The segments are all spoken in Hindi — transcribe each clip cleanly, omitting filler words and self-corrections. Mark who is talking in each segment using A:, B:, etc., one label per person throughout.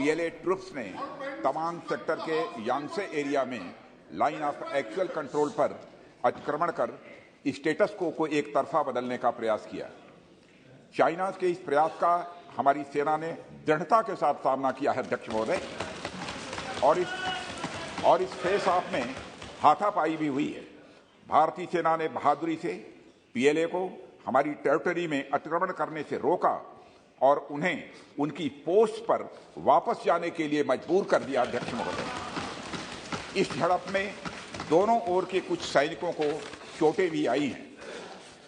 A: पीएलए ट्रुप्स ने तवांग सेक्टर के यांगसे एरिया में लाइन ऑफ एक्चुअल कंट्रोल पर अतिक्रमण कर स्टेटस को एक तरफा बदलने का प्रयास किया। चाइना के इस प्रयास का हमारी सेना ने दृढ़ता के साथ सामना किया है अध्यक्ष महोदय, और इस फेस ऑफ में हाथापाई भी हुई है। भारतीय सेना ने बहादुरी से पीएलए को हमारी टेरिटरी में अतिक्रमण करने से रोका और उन्हें उनकी पोस्ट पर वापस जाने के लिए मजबूर कर दिया अध्यक्ष महोदय। इस झड़प में दोनों ओर के कुछ सैनिकों को चोटें भी आई हैं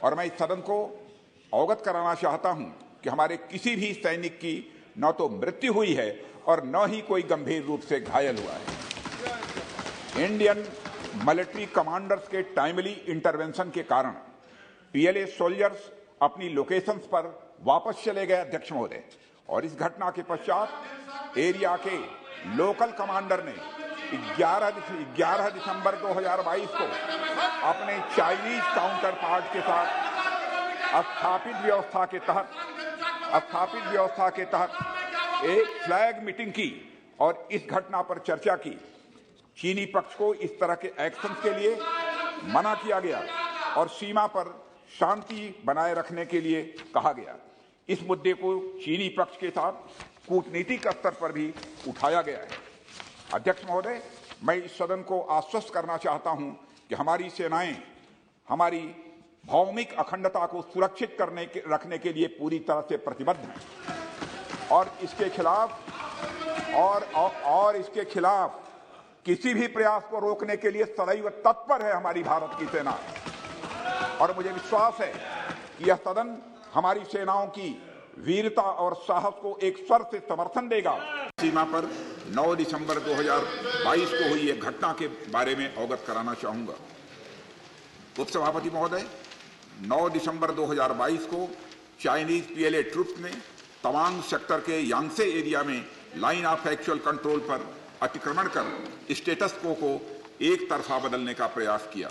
A: और मैं इस सदन को अवगत कराना चाहता हूं कि हमारे किसी भी सैनिक की न तो मृत्यु हुई है और न ही कोई गंभीर रूप से घायल हुआ है। इंडियन मिलिट्री कमांडर्स के टाइमली इंटरवेंशन के कारण पीएलए सोल्जर्स अपनी लोकेशंस पर वापस चले गए अध्यक्ष महोदय, और इस घटना के पश्चात एरिया के लोकल कमांडर ने 11 दिसंबर 2022 को अपने चाइनीज काउंटर पार्ट के साथ स्थापित व्यवस्था के तहत एक फ्लैग मीटिंग की और इस घटना पर चर्चा की। चीनी पक्ष को इस तरह के एक्शन के लिए मना किया गया और सीमा पर शांति बनाए रखने के लिए कहा गया। इस मुद्दे को चीनी पक्ष के साथ कूटनीतिक स्तर पर भी उठाया गया है। अध्यक्ष महोदय, मैं इस सदन को आश्वस्त करना चाहता हूं कि हमारी सेनाएं हमारी भौमिक अखंडता को सुरक्षित रखने के लिए पूरी तरह से प्रतिबद्ध हैं और इसके खिलाफ किसी भी प्रयास को रोकने के लिए सदैव तत्पर है हमारी भारत की सेना। और मुझे विश्वास है कि यह सदन हमारी सेनाओं की वीरता और साहस को एक स्वर से समर्थन देगा। सीमा पर 9 दिसंबर 2022 को हुई एक घटना के बारे में अवगत कराना चाहूंगा। उपसभापति महोदय, 9 दिसंबर 2022 को चाइनीज पीएलए ट्रुप्स ने तवांग सेक्टर के यांगसे एरिया में लाइन ऑफ एक्चुअल कंट्रोल पर अतिक्रमण कर स्टेटस को एक तरफा बदलने का प्रयास किया।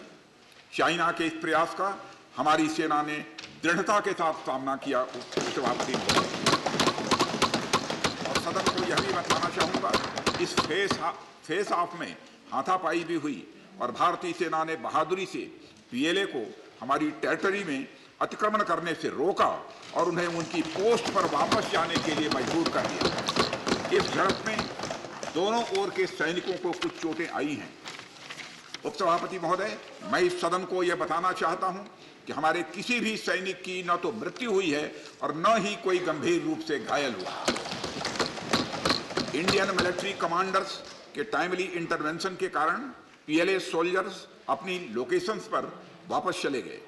A: चाइना के इस प्रयास का हमारी सेना ने दृढ़ता के साथ सामना किया। उपसभापति और सदन को यह भी बताना चाहूंगा, इस फेस ऑफ में हाथापाई भी हुई और भारतीय सेना ने बहादुरी से पीएलए को हमारी टेरिटरी में अतिक्रमण करने से रोका और उन्हें उनकी पोस्ट पर वापस जाने के लिए मजबूर कर दिया। इस झड़प में दोनों ओर के सैनिकों को कुछ चोटें आई हैं। उपसभापति महोदय, मैं इस सदन को यह बताना चाहता हूं कि हमारे किसी भी सैनिक की न तो मृत्यु हुई है और न ही कोई गंभीर रूप से घायल हुआ। इंडियन मिलिट्री कमांडर्स के टाइमली इंटरवेंशन के कारण पीएलए सोल्जर्स अपनी लोकेशंस पर वापस चले गए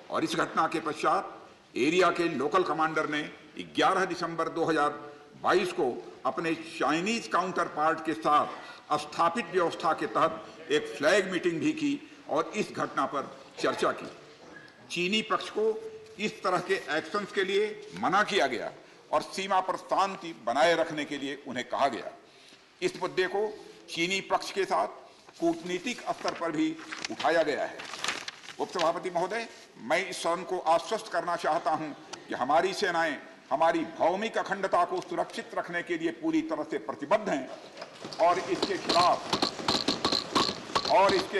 A: और इस घटना के पश्चात एरिया के लोकल कमांडर ने 11 दिसंबर 2022 को अपने चाइनीज काउंटर पार्ट के साथ स्थापित व्यवस्था के तहत एक फ्लैग मीटिंग भी की और इस घटना पर चर्चा की। चीनी पक्ष को इस तरह के एक्शंस के लिए मना किया गया और सीमा पर शांति बनाए रखने के लिए उन्हें कहा गया। इस मुद्दे को चीनी पक्ष के साथ कूटनीतिक स्तर पर भी उठाया गया है। उपसभापति महोदय, मैं इस सदन को आश्वस्त करना चाहता हूं कि हमारी सेनाएं हमारी भौमिक अखंडता को सुरक्षित रखने के लिए पूरी तरह से प्रतिबद्ध हैं और इसके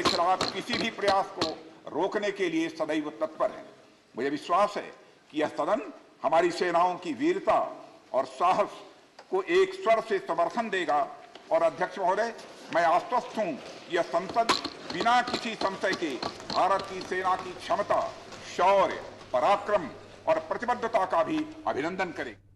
A: खिलाफ किसी भी प्रयास को रोकने के लिए सदैव तत्पर है। मुझे विश्वास है कि यह सदन हमारी सेनाओं की वीरता और साहस को एक स्वर से समर्थन देगा। और अध्यक्ष महोदय, मैं आश्वस्त हूं कि यह संसद बिना किसी संशय के भारत की सेना की क्षमता, शौर्य, पराक्रम और प्रतिबद्धता का भी अभिनंदन करेगी।